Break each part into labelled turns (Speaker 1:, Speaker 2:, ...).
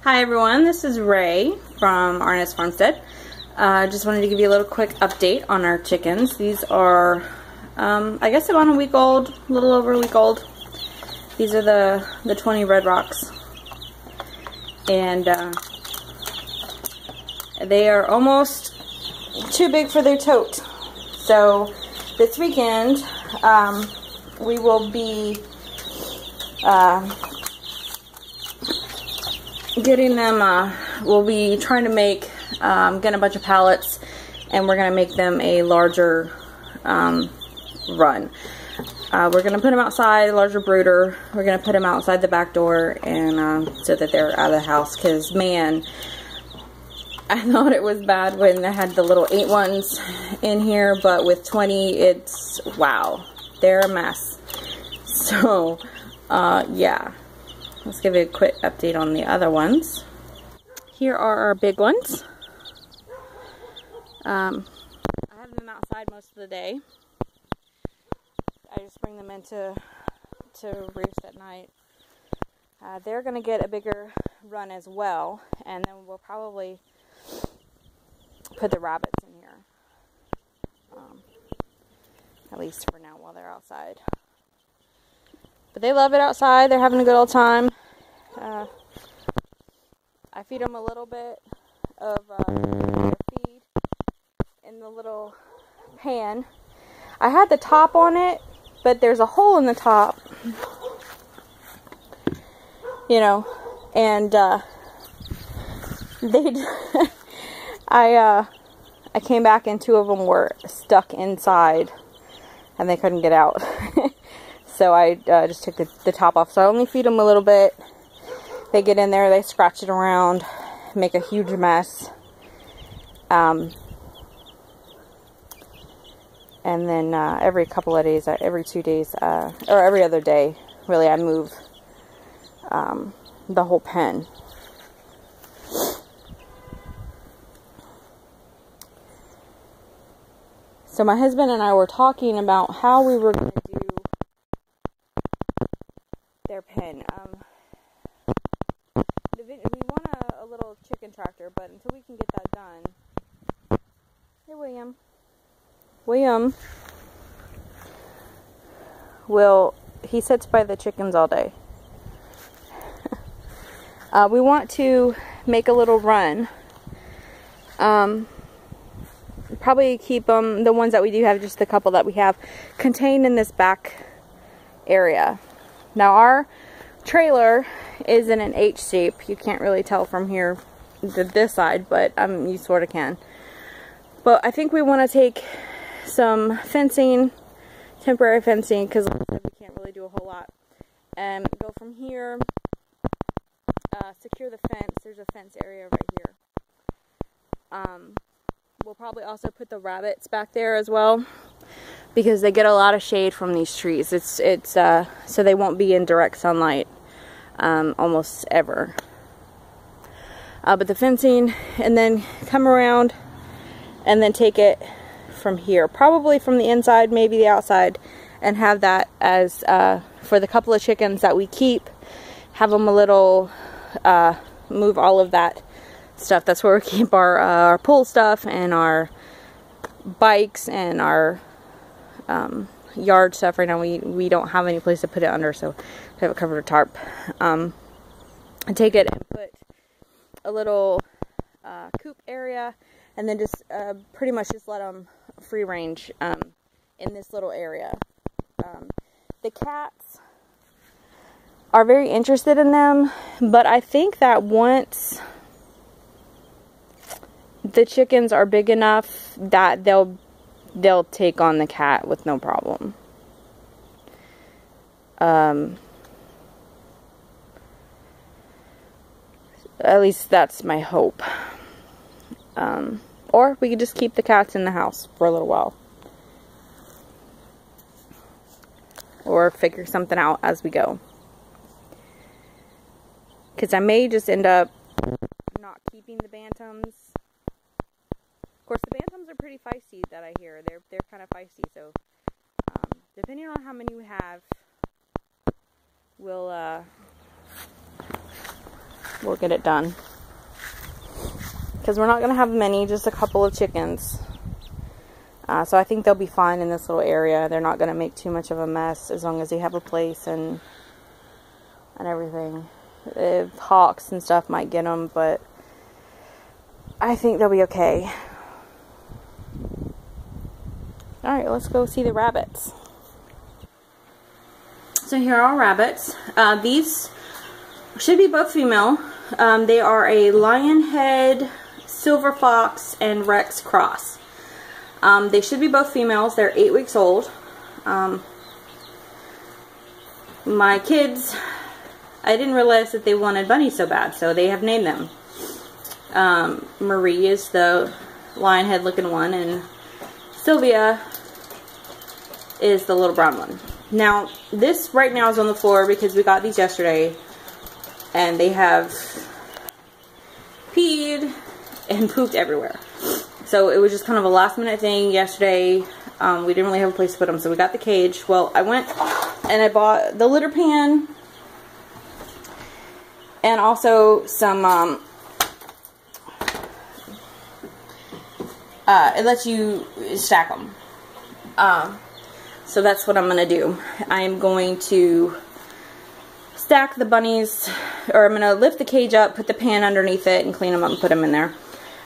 Speaker 1: Hi everyone, this is Ray from Arness Farmstead. Just wanted to give you a little quick update on our chickens. These are, I guess about a week old, a little over a week old. These are the 20 Red Rocks. And they are almost too big for their tote. So this weekend, we will be getting them, we'll be trying to make, getting a bunch of pallets, and we're going to make them a larger run. We're going to put them outside, a larger brooder. We're going to put them outside the back door, and so that they're out of the house, because man, I thought it was bad when I had the little 8 ones in here, but with 20, it's, wow, they're a mess. So, yeah. Let's give you a quick update on the other ones. Here are our big ones. I have them outside most of the day. I just bring them in to roost at night. They're going to get a bigger run as well, and then we'll probably put the rabbits in here. At least for now while they're outside. But they love it outside. They're having a good old time. I feed them a little bit of their feed in the little pan. I had the top on it, but there's a hole in the top. You know, and I came back and 2 of them were stuck inside, and they couldn't get out. So I just took the top off. So I only feed them a little bit. They get in there, they scratch it around, make a huge mess. And then every couple of days, every 2 days, or every other day, really, I move the whole pen. So my husband and I were talking about how we were going to do their pen. We want a little chicken tractor, but until we can get that done. Hey, William. He sits by the chickens all day. We want to make a little run. Probably keep them, the ones that we do have, just the couple that we have, contained in this back area. Now our trailer is in an H shape. You can't really tell from here to this side, but you sort of can. But I think we want to take some fencing, temporary fencing, because like I said, we can't really do a whole lot. And go from here, secure the fence. There's a fence area right here. We'll probably also put the rabbits back there as well, because they get a lot of shade from these trees. So they won't be in direct sunlight almost ever. But the fencing, and then come around and then take it from here, probably from the inside, maybe the outside, and have that as for the couple of chickens that we keep, have them a little, move all of that stuff. That's where we keep our pool stuff and our bikes and our yard stuff. Right now we don't have any place to put it under, so we have it covered with tarp. And take it and put a little coop area, and then just pretty much just let them free range in this little area. The cats are very interested in them, but I think that once the chickens are big enough that they'll take on the cat with no problem. At least that's my hope. Or we could just keep the cats in the house for a little while. Or figure something out as we go. Because I may just end up not keeping the bantams. Of course, the bantams are pretty feisty that I hear. They're kind of feisty, so depending on how many we have, we'll we'll get it done. Because we're not going to have many, just a couple of chickens. So I think they'll be fine in this little area. They're not going to make too much of a mess as long as they have a place and everything. If hawks and stuff might get them, but I think they'll be okay. Alright, let's go see the rabbits. So here are our rabbits. These should be both female. They are a Lionhead, Silver Fox, and Rex cross. They should be both females. They're 8 weeks old. My kids, I didn't realize that they wanted bunnies so bad, so they have named them. Marie is the Lionhead looking one, and Sylvia is the little brown one. Now, this right now is on the floor because we got these yesterday, and they have peed and pooped everywhere. So it was just kind of a last minute thing yesterday. We didn't really have a place to put them, so we got the cage. Well, I went and I bought the litter pan and also some, it lets you stack them. So that's what I'm going to do. I'm going to stack the bunnies, or I'm going to lift the cage up, put the pan underneath it, and clean them up and put them in there.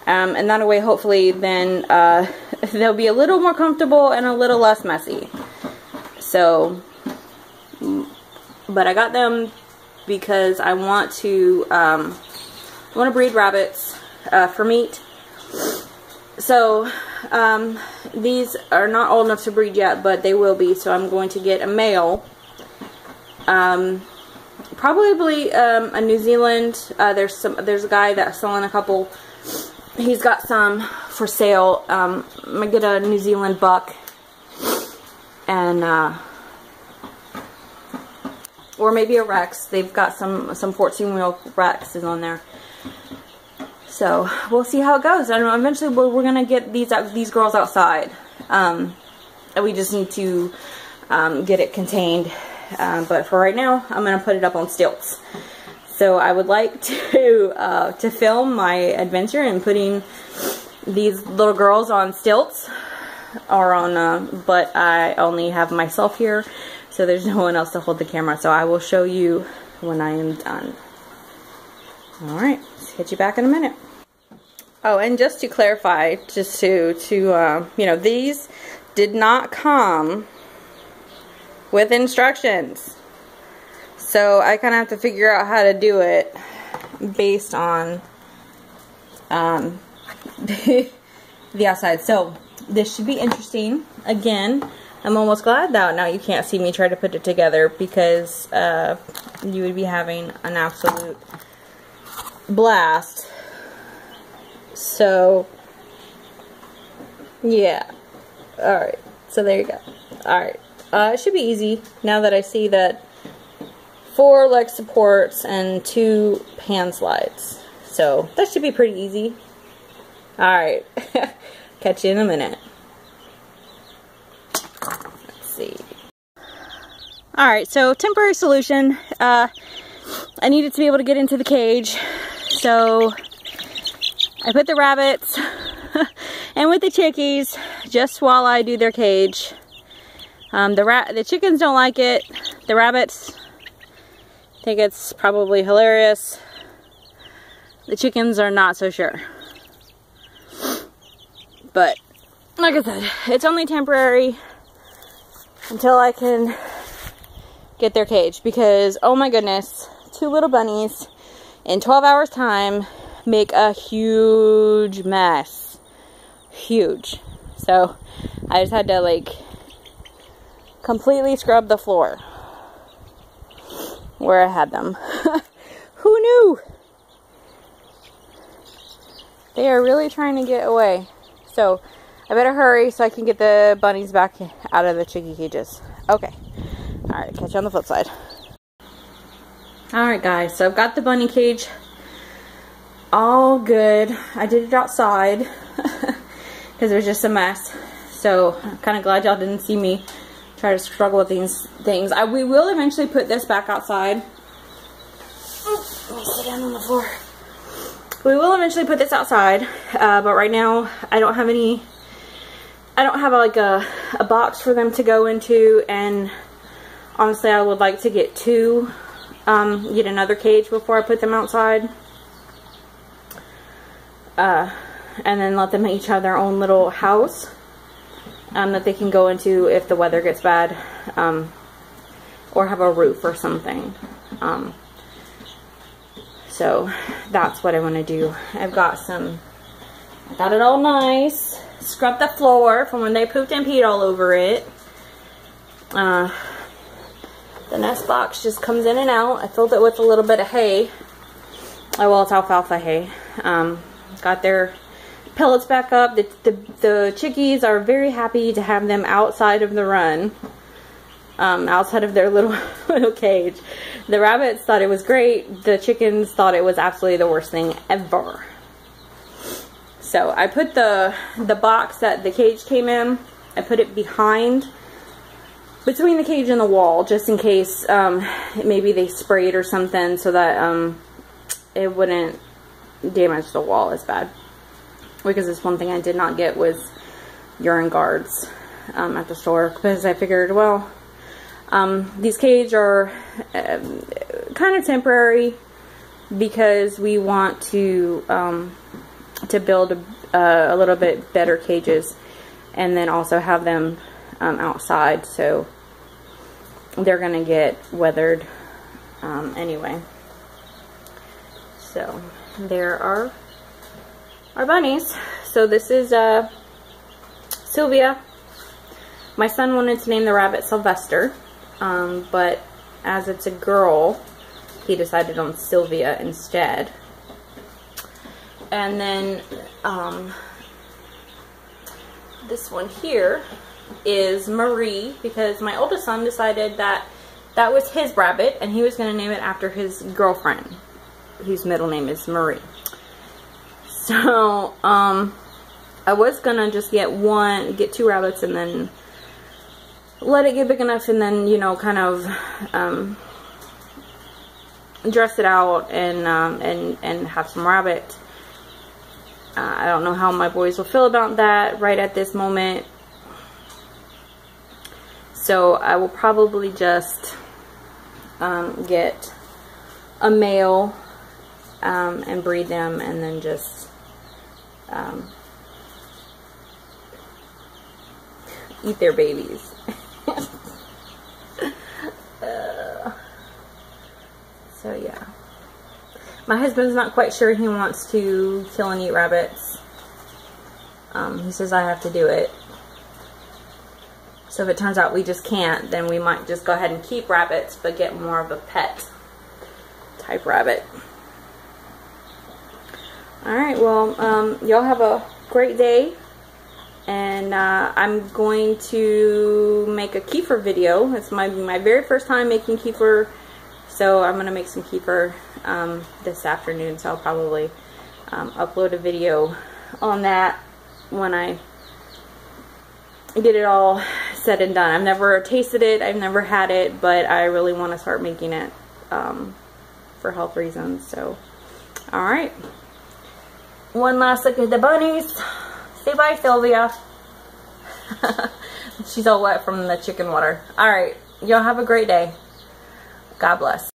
Speaker 1: And that way, hopefully, then they'll be a little more comfortable and a little less messy. So, but I got them because I want to breed rabbits for meat. So, these are not old enough to breed yet, but they will be. So I'm going to get a male. Probably a New Zealand. There's a guy that's selling a couple. He's got some for sale. I'm gonna get a New Zealand buck, and or maybe a Rex. They've got some 14-wheel Rexes on there. So we'll see how it goes. And eventually we're gonna get these girls outside. And we just need to get it contained. But for right now, I'm gonna put it up on stilts. So I would like to film my adventure in putting these little girls on stilts, or on. But I only have myself here, so there's no one else to hold the camera. So I will show you when I am done. All right, hit you back in a minute. Oh, and just to clarify, just to you know, these did not come with instructions. So I kind of have to figure out how to do it based on the outside. So this should be interesting. Again, I'm almost glad that now you can't see me try to put it together, because you would be having an absolute blast. So yeah. Alright. So there you go. Alright. It should be easy now that I see that 4 leg supports and 2 pan slides. So that should be pretty easy. Alright. Catch you in a minute. Let's see. Alright, so temporary solution. I needed to be able to get into the cage. So I put the rabbits and with the chickies just while I do their cage. The chickens don't like it. The rabbits think it's probably hilarious. The chickens are not so sure. But like I said, it's only temporary until I can get their cage, because oh my goodness, 2 little bunnies in 12 hours time make a huge mess. Huge. So I just had to like completely scrub the floor where I had them. Who knew? They are really trying to get away. So I better hurry so I can get the bunnies back out of the chickie cages. Okay. Alright, catch you on the flip side. Alright guys, so I've got the bunny cage all good. I did it outside because it was just a mess. So I'm kind of glad y'all didn't see me try to struggle with these things. We will eventually put this back outside. Let me sit down on the floor. We will eventually put this outside, but right now I don't have like a box for them to go into, and honestly I would like to get another cage before I put them outside. And then let them each have their own little house that they can go into if the weather gets bad, or have a roof or something. So that's what I want to do. I got it all nice. Scrubbed the floor from when they pooped and peed all over it. The nest box just comes in and out. I filled it with a little bit of hay. Oh, well, it's alfalfa hay. Got their pellets back up. The chickies are very happy to have them outside of the run. Outside of their little cage. The rabbits thought it was great. The chickens thought it was absolutely the worst thing ever. So I put the box that the cage came in, I put it between the cage and the wall, just in case maybe they sprayed or something, so that it wouldn't damage the wall as bad. Because this one thing I did not get was urine guards at the store, because I figured, well, these cages are kind of temporary, because we want to build a little bit better cages, and then also have them outside, so they're gonna get weathered anyway. So there are our bunnies. So this is Sylvia. My son wanted to name the rabbit Sylvester, but as it's a girl, he decided on Sylvia instead. And then this one here is Marie, because my oldest son decided that that was his rabbit and he was going to name it after his girlfriend, whose middle name is Marie. So I was going to just get two rabbits and then let it get big enough, and then, you know, kind of dress it out and have some rabbit. I don't know how my boys will feel about that right at this moment. So I will probably just get a male and breed them, and then just eat their babies. So yeah. My husband's not quite sure he wants to kill and eat rabbits. He says I have to do it. So if it turns out we just can't, then we might just go ahead and keep rabbits, but get more of a pet type rabbit. Alright, well, y'all have a great day. And I'm going to make a kefir video. It's my very first time making kefir. So I'm going to make some kefir this afternoon. So I'll probably upload a video on that when I get it all said and done. I've never tasted it. I've never had it. But I really want to start making it for health reasons. So, alright. One last look at the bunnies. Say bye, Sylvia. She's all wet from the chicken water. Alright. Y'all have a great day. God bless.